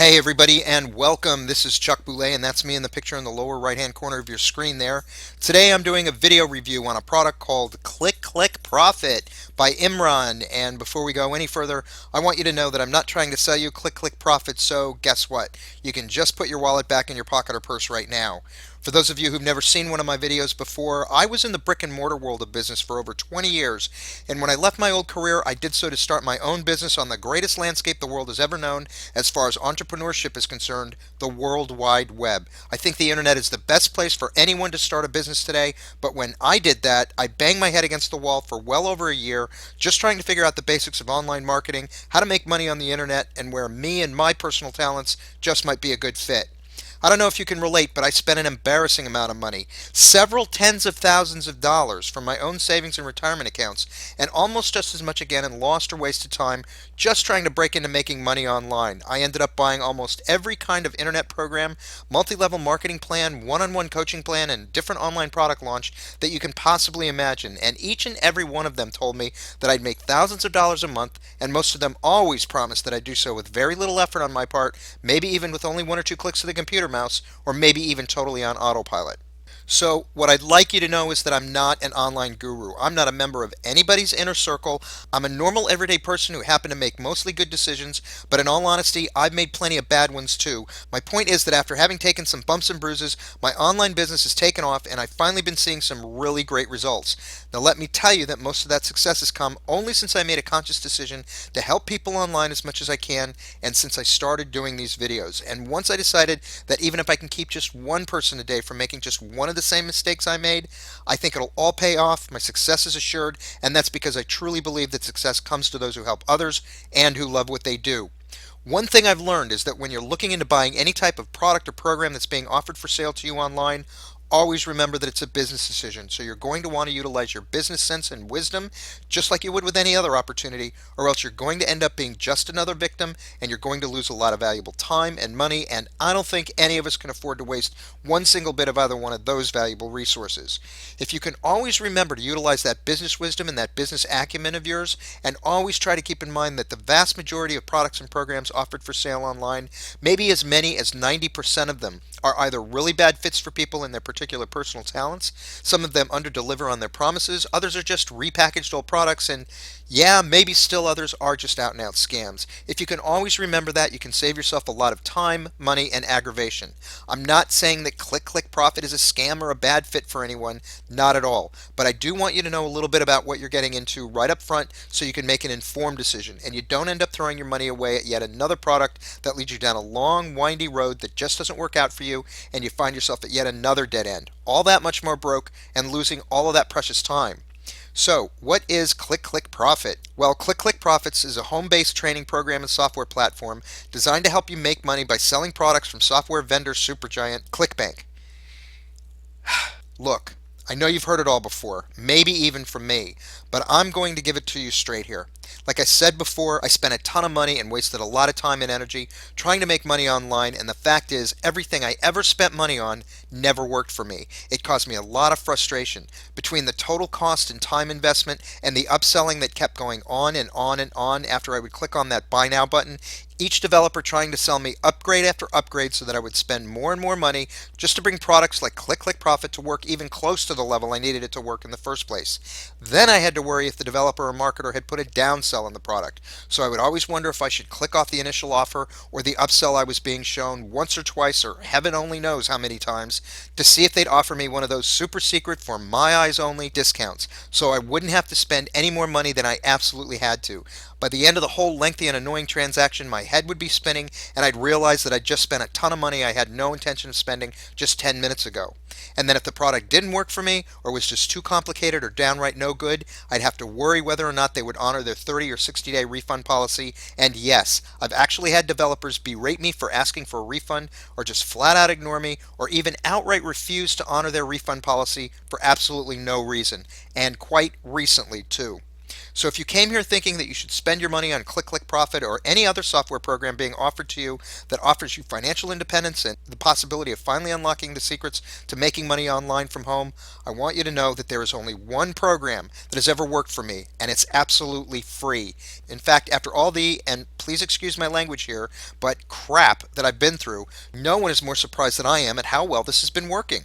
Hey everybody and welcome. This is Chuck Boulais and that's me in the picture in the lower right hand corner of your screen there. Today I'm doing a video review on a product called Click Profit by Imran, and before we go any further, I want you to know that I'm not trying to sell you Click Profit, so guess what? You can just put your wallet back in your pocket or purse right now. For those of you who've never seen one of my videos before, I was in the brick and mortar world of business for over 20 years, and when I left my old career, I did so to start my own business on the greatest landscape the world has ever known as far as entrepreneurship is concerned, the World Wide Web. I think the internet is the best place for anyone to start a business today, but when I did that, I banged my head against the wall for well over a year, just trying to figure out the basics of online marketing, how to make money on the internet, and where me and my personal talents just might be a good fit. I don't know if you can relate, but I spent an embarrassing amount of money, several tens of thousands of dollars from my own savings and retirement accounts, and almost just as much again in lost or wasted time just trying to break into making money online. I ended up buying almost every kind of internet program, multi-level marketing plan, one-on-one coaching plan, and different online product launch that you can possibly imagine, and each and every one of them told me that I'd make thousands of dollars a month, and most of them always promised that I'd do so with very little effort on my part, maybe even with only one or two clicks of the computer mouse, or maybe even totally on autopilot. So, what I'd like you to know is that I'm not an online guru. I'm not a member of anybody's inner circle. I'm a normal, everyday person who happened to make mostly good decisions, but in all honesty, I've made plenty of bad ones too. My point is that after having taken some bumps and bruises, my online business has taken off and I've finally been seeing some really great results. Now, let me tell you that most of that success has come only since I made a conscious decision to help people online as much as I can, and since I started doing these videos. And once I decided that even if I can keep just one person a day from making just one of the same mistakes I made, I think it'll all pay off. My success is assured, and that's because I truly believe that success comes to those who help others and who love what they do. One thing I've learned is that when you're looking into buying any type of product or program that's being offered for sale to you online, always remember that it's a business decision. So you're going to want to utilize your business sense and wisdom just like you would with any other opportunity, or else you're going to end up being just another victim and you're going to lose a lot of valuable time and money. And I don't think any of us can afford to waste one single bit of either one of those valuable resources. If you can always remember to utilize that business wisdom and that business acumen of yours, and always try to keep in mind that the vast majority of products and programs offered for sale online, maybe as many as 90% of them, are either really bad fits for people in their particular personal talents. Some of them underdeliver on their promises. Others are just repackaged old products, and yeah, maybe still others are just out and out scams. If you can always remember that, you can save yourself a lot of time, money, and aggravation. I'm not saying that Click Profit is a scam or a bad fit for anyone, not at all. But I do want you to know a little bit about what you're getting into right up front so you can make an informed decision and you don't end up throwing your money away at yet another product that leads you down a long, windy road that just doesn't work out for you, and you find yourself at yet another dead end, all that much more broke and losing all of that precious time. So, what is Click Profit? Well, Click Profits is a home-based training program and software platform designed to help you make money by selling products from software vendor supergiant ClickBank. Look, I know you've heard it all before, maybe even from me, but I'm going to give it to you straight here. Like I said before, I spent a ton of money and wasted a lot of time and energy trying to make money online, and the fact is, everything I ever spent money on never worked for me. It caused me a lot of frustration. Between the total cost and time investment and the upselling that kept going on and on and on after I would click on that buy now button, each developer trying to sell me upgrade after upgrade so that I would spend more and more money just to bring products like Click Profit to work even close to the level I needed it to work in the first place. Then I had to worry if the developer or marketer had put a downsell on the product. So I would always wonder if I should click off the initial offer or the upsell I was being shown once or twice, or heaven only knows how many times, to see if they'd offer me one of those super secret, for my eyes only discounts so I wouldn't have to spend any more money than I absolutely had to. By the end of the whole lengthy and annoying transaction, my head would be spinning and I'd realize that I'd just spent a ton of money I had no intention of spending just 10 minutes ago. And then if the product didn't work for me or was just too complicated or downright no good, I'd have to worry whether or not they would honor their 30 or 60-day refund policy. And yes, I've actually had developers berate me for asking for a refund, or just flat out ignore me, or even outright refuse to honor their refund policy for absolutely no reason, and quite recently too. So if you came here thinking that you should spend your money on Profit or any other software program being offered to you that offers you financial independence and the possibility of finally unlocking the secrets to making money online from home, I want you to know that there is only one program that has ever worked for me, and it's absolutely free. In fact, after all the, and please excuse my language here, but crap that I've been through, no one is more surprised than I am at how well this has been working.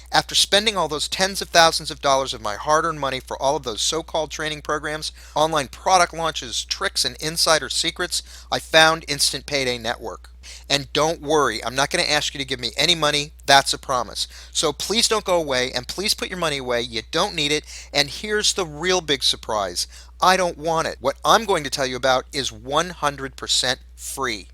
After spending all those tens of thousands of dollars of my hard-earned money for all of those so-called training programs, online product launches, tricks, and insider secrets, I found Instant Payday Network. And don't worry, I'm not going to ask you to give me any money. That's a promise. So please don't go away, and please put your money away. You don't need it. And here's the real big surprise. I don't want it. What I'm going to tell you about is 100% free.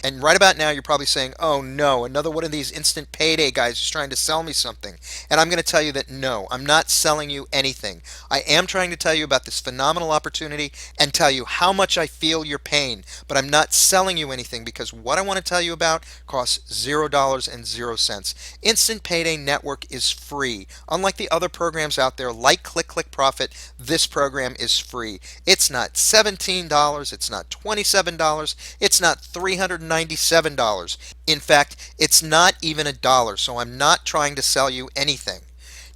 And right about now, you're probably saying, oh no, another one of these instant payday guys is trying to sell me something. And I'm going to tell you that no, I'm not selling you anything. I am trying to tell you about this phenomenal opportunity and tell you how much I feel your pain. But I'm not selling you anything because what I want to tell you about costs $0 and 0 cents. Instant Payday Network is free. Unlike the other programs out there like Profit, this program is free. It's not $17, it's not $27, it's not $397. In fact, it's not even a dollar, so I'm not trying to sell you anything.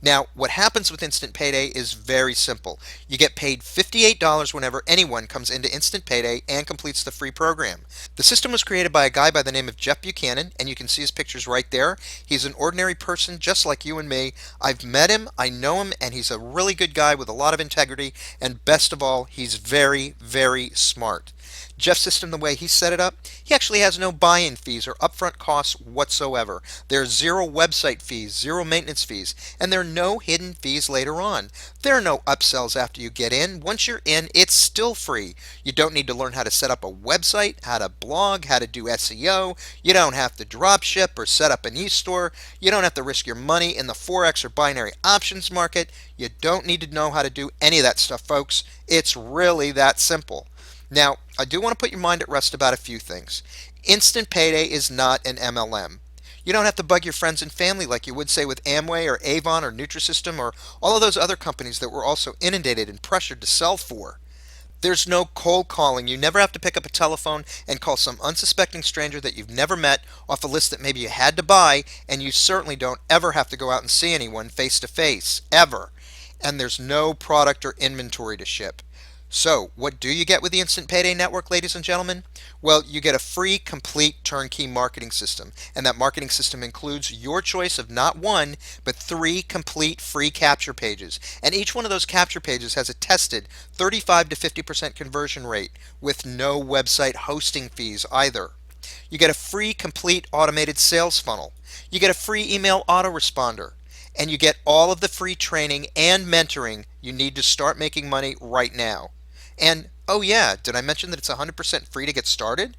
Now, what happens with Instant Payday is very simple. You get paid $58 whenever anyone comes into Instant Payday and completes the free program. The system was created by a guy by the name of Jeff Buchanan, and you can see his pictures right there. He's an ordinary person just like you and me. I've met him, I know him, and he's a really good guy with a lot of integrity, and best of all, he's very, very smart. Jeff's system, the way he set it up, he actually has no buy-in fees or upfront costs whatsoever. There's zero website fees, zero maintenance fees, and there are no hidden fees later on. There are no upsells after you get in. Once you're in, it's still free. You don't need to learn how to set up a website, how to blog, how to do SEO. You don't have to drop ship or set up an e-store. You don't have to risk your money in the Forex or binary options market. You don't need to know how to do any of that stuff, folks. It's really that simple. Now, I do want to put your mind at rest about a few things. Instant Payday is not an MLM. You don't have to bug your friends and family like you would say with Amway or Avon or Nutrisystem or all of those other companies that we're also inundated and pressured to sell for. There's no cold calling. You never have to pick up a telephone and call some unsuspecting stranger that you've never met off a list that maybe you had to buy, and you certainly don't ever have to go out and see anyone face to face, ever. And there's no product or inventory to ship. So, what do you get with the Instant Payday Network, ladies and gentlemen? Well, you get a free, complete turnkey marketing system. And that marketing system includes your choice of not one, but 3 complete free capture pages. And each one of those capture pages has a tested 35 to 50% conversion rate with no website hosting fees either. You get a free, complete automated sales funnel. You get a free email autoresponder. And you get all of the free training and mentoring you need to start making money right now. And oh yeah, did I mention that it's 100% free to get started?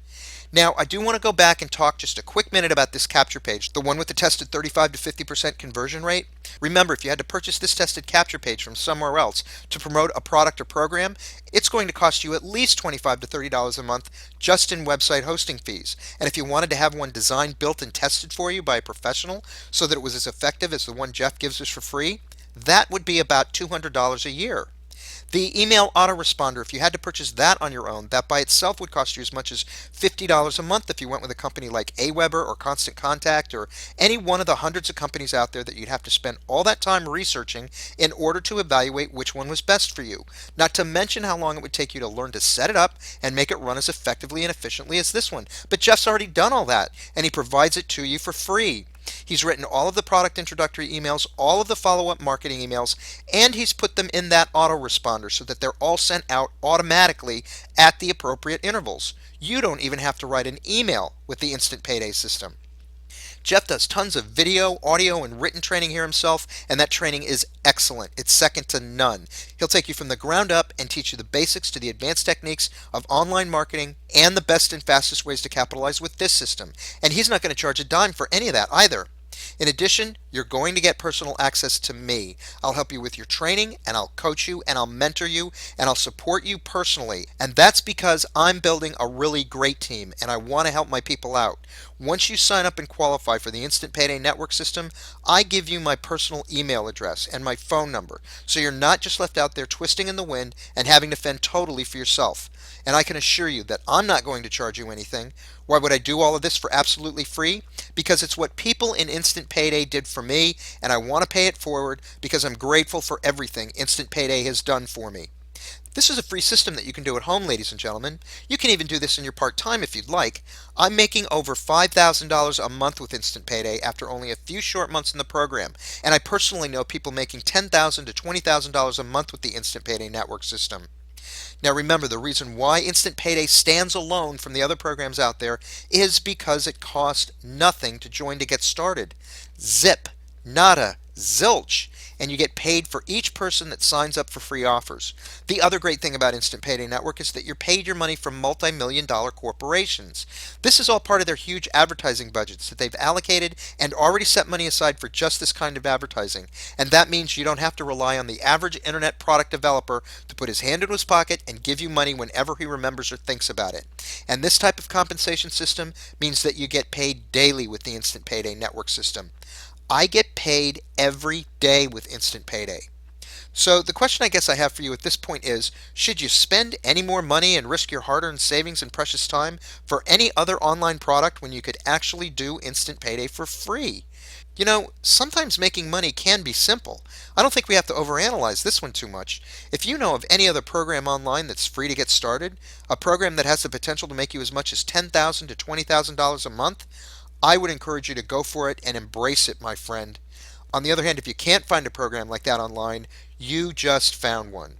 Now, I do want to go back and talk just a quick minute about this capture page, the one with the tested 35 to 50% conversion rate. Remember, if you had to purchase this tested capture page from somewhere else to promote a product or program, it's going to cost you at least $25 to $30 a month just in website hosting fees. And if you wanted to have one designed, built, and tested for you by a professional so that it was as effective as the one Jeff gives us for free, that would be about $200 a year. The email autoresponder, if you had to purchase that on your own, that by itself would cost you as much as $50 a month if you went with a company like Aweber or Constant Contact or any one of the hundreds of companies out there that you'd have to spend all that time researching in order to evaluate which one was best for you. Not to mention how long it would take you to learn to set it up and make it run as effectively and efficiently as this one. But Jeff's already done all that, and he provides it to you for free. He's written all of the product introductory emails, all of the follow-up marketing emails, and he's put them in that autoresponder so that they're all sent out automatically at the appropriate intervals. You don't even have to write an email with the Instant Payday system. Jeff does tons of video, audio, and written training here himself, and that training is excellent. It's second to none. He'll take you from the ground up and teach you the basics to the advanced techniques of online marketing and the best and fastest ways to capitalize with this system. And he's not going to charge a dime for any of that either. In addition, You're going to get personal access to me. I'll help you with your training, and I'll coach you, and I'll mentor you, and I'll support you personally. And that's because I'm building a really great team, and I want to help my people out. Once you sign up and qualify for the Instant Payday Network system, I give you my personal email address and my phone number, so you're not just left out there twisting in the wind and having to fend totally for yourself. And I can assure you that I'm not going to charge you anything. Why would I do all of this for absolutely free? Because it's what people in Instant Payday did for me, and I want to pay it forward because I'm grateful for everything Instant Payday has done for me. This is a free system that you can do at home, ladies and gentlemen. You can even do this in your part-time if you'd like. I'm making over $5,000 a month with Instant Payday after only a few short months in the program, and I personally know people making $10,000 to $20,000 a month with the Instant Payday network system. Now remember, the reason why Instant Payday stands alone from the other programs out there is because it costs nothing to join to get started. Zip, nada, zilch, and you get paid for each person that signs up for free offers. The other great thing about Instant Payday Network is that you're paid your money from multi-million-dollar corporations. This is all part of their huge advertising budgets that they've allocated and already set money aside for just this kind of advertising. And that means you don't have to rely on the average internet product developer to put his hand in his pocket and give you money whenever he remembers or thinks about it. And this type of compensation system means that you get paid daily with the Instant Payday Network system. I get paid every day with Instant Payday. So the question I guess I have for you at this point is, should you spend any more money and risk your hard-earned savings and precious time for any other online product when you could actually do Instant Payday for free? You know, sometimes making money can be simple. I don't think we have to overanalyze this one too much. If you know of any other program online that's free to get started, a program that has the potential to make you as much as $10,000 to $20,000 a month, I would encourage you to go for it and embrace it, my friend. On the other hand, if you can't find a program like that online, you just found one.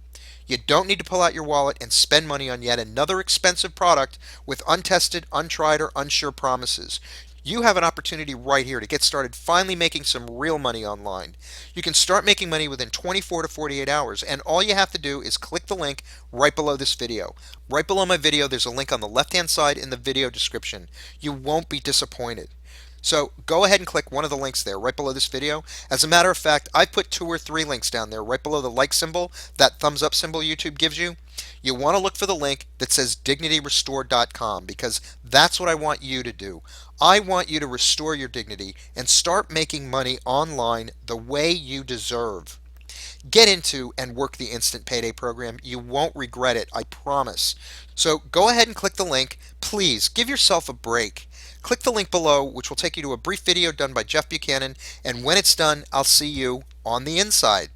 You don't need to pull out your wallet and spend money on yet another expensive product with untested, untried, or unsure promises. You have an opportunity right here to get started finally making some real money online. You can start making money within 24 to 48 hours, and all you have to do is click the link right below this video. Right below my video, there's a link on the left-hand side in the video description. You won't be disappointed. So go ahead and click one of the links there right below this video. As a matter of fact, I put 2 or 3 links down there right below the like symbol, that thumbs up symbol YouTube gives you. You want to look for the link that says dignityrestore.com because that's what I want you to do. I want you to restore your dignity and start making money online the way you deserve. Get into and work the Instant Payday program. You won't regret it, I promise. So go ahead and click the link. Please give yourself a break. Click the link below, which will take you to a brief video done by Jeff Buchanan, and when it's done, I'll see you on the inside.